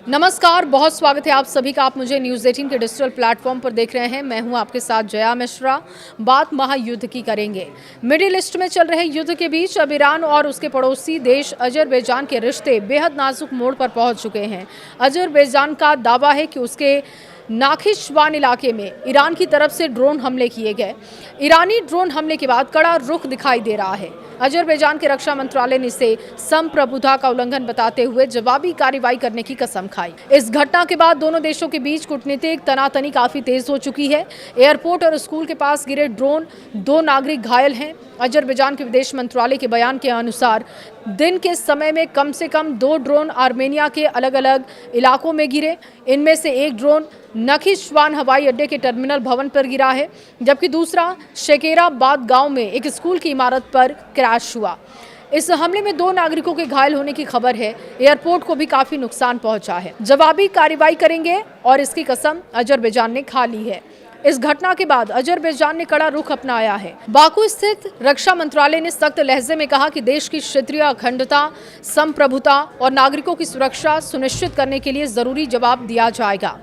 नमस्कार, बहुत स्वागत है आप सभी का। आप मुझे न्यूज़ 18 के डिजिटल प्लेटफॉर्म पर देख रहे हैं। मैं हूं आपके साथ जया मिश्रा। बात महायुद्ध की करेंगे। मिडिल ईस्ट में चल रहे युद्ध के बीच अब ईरान और उसके पड़ोसी देश अजरबैजान के रिश्ते बेहद नाजुक मोड़ पर पहुंच चुके हैं। अजरबैजान का दावा है कि उसके नाखिचवान इलाके में ईरान की तरफ से ड्रोन हमले किए गए। ईरानी ड्रोन हमले के बाद कड़ा रुख दिखाई दे रहा है। अजरबैजान के रक्षा मंत्रालय ने इसे संप्रभुता का उल्लंघन बताते हुए जवाबी कार्रवाई करने की कसम खाई। इस घटना के बाद दोनों देशों के बीच कूटनीतिक तनातनी काफी तेज हो चुकी है। एयरपोर्ट और स्कूल के पास गिरे ड्रोन, 2 नागरिक घायल हैं। अजरबैजान के विदेश मंत्रालय के बयान के अनुसार दिन के समय में कम से कम 2 ड्रोन आर्मेनिया के अलग अलग इलाकों में गिरे। इनमें से एक ड्रोन नखीचवान हवाई अड्डे के टर्मिनल भवन पर गिरा है, जबकि दूसरा शेकेराबाद गांव में एक स्कूल की इमारत पर क्रैश हुआ। इस हमले में 2 नागरिकों के घायल होने की खबर है। एयरपोर्ट को भी काफी नुकसान पहुंचा है। जवाबी कार्रवाई करेंगे और इसकी कसम अजरबैजान ने खा ली है। इस घटना के बाद अजरबैजान ने कड़ा रुख अपनाया है। बाकू स्थित रक्षा मंत्रालय ने सख्त लहजे में कहा कि देश की क्षेत्रीय अखंडता, संप्रभुता और नागरिकों की सुरक्षा सुनिश्चित करने के लिए जरूरी जवाब दिया जाएगा।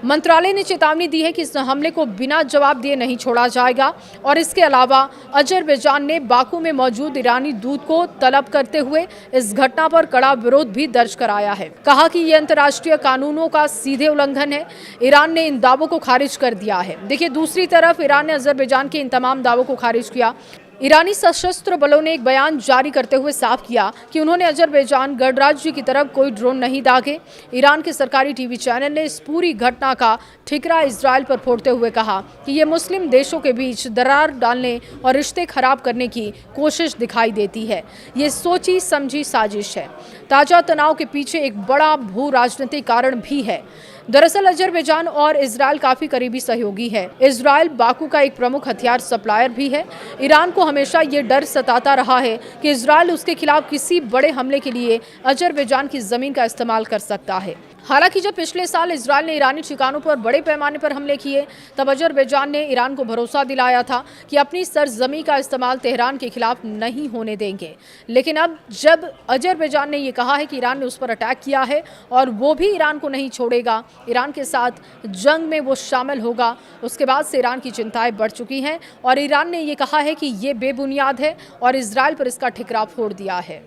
मंत्रालय ने चेतावनी दी है कि इस हमले को बिना जवाब दिए नहीं छोड़ा जाएगा और इसके अलावा अजरबैजान ने बाकू में मौजूद ईरानी दूत को तलब करते हुए इस घटना पर कड़ा विरोध भी दर्ज कराया है। कहा कि ये अंतर्राष्ट्रीय कानूनों का सीधे उल्लंघन है। ईरान ने इन दावों को खारिज कर दिया है। देखिए, दूसरी तरफ ईरान ने अजरबैजान के इन तमाम दावों को खारिज किया। ईरानी सशस्त्र बलों ने एक बयान जारी करते हुए साफ किया कि उन्होंने अजरबैजान गणराज्य की तरफ कोई ड्रोन नहीं दागे। ईरान के सरकारी टीवी चैनल ने इस पूरी घटना का ठिकरा इजरायल पर फोड़ते हुए कहा कि ये मुस्लिम देशों के बीच दरार डालने और रिश्ते खराब करने की कोशिश दिखाई देती है। ये सोची समझी साजिश है। ताजा तनाव के पीछे एक बड़ा भू राजनीतिक कारण भी है। दरअसल अजरबैजान और इजरायल काफी करीबी सहयोगी है। इजरायल बाकू का एक प्रमुख हथियार सप्लायर भी है। ईरान को हमेशा ये डर सताता रहा है कि इजरायल उसके खिलाफ किसी बड़े हमले के लिए अजरबैजान की जमीन का इस्तेमाल कर सकता है। हालांकि जब पिछले साल इजरायल ने ईरानी ठिकानों पर बड़े पैमाने पर हमले किए, तब अजरबैजान ने ईरान को भरोसा दिलाया था कि अपनी सरजमी का इस्तेमाल तेहरान के खिलाफ नहीं होने देंगे। लेकिन अब जब अजरबैजान ने ये कहा है कि ईरान ने उस पर अटैक किया है और वो भी ईरान को नहीं छोड़ेगा, ईरान के साथ जंग में वो शामिल होगा, उसके बाद से ईरान की चिंताएं बढ़ चुकी हैं और ईरान ने ये कहा है कि ये बेबुनियाद है और इजरायल पर इसका ठिकरा फोड़ दिया है।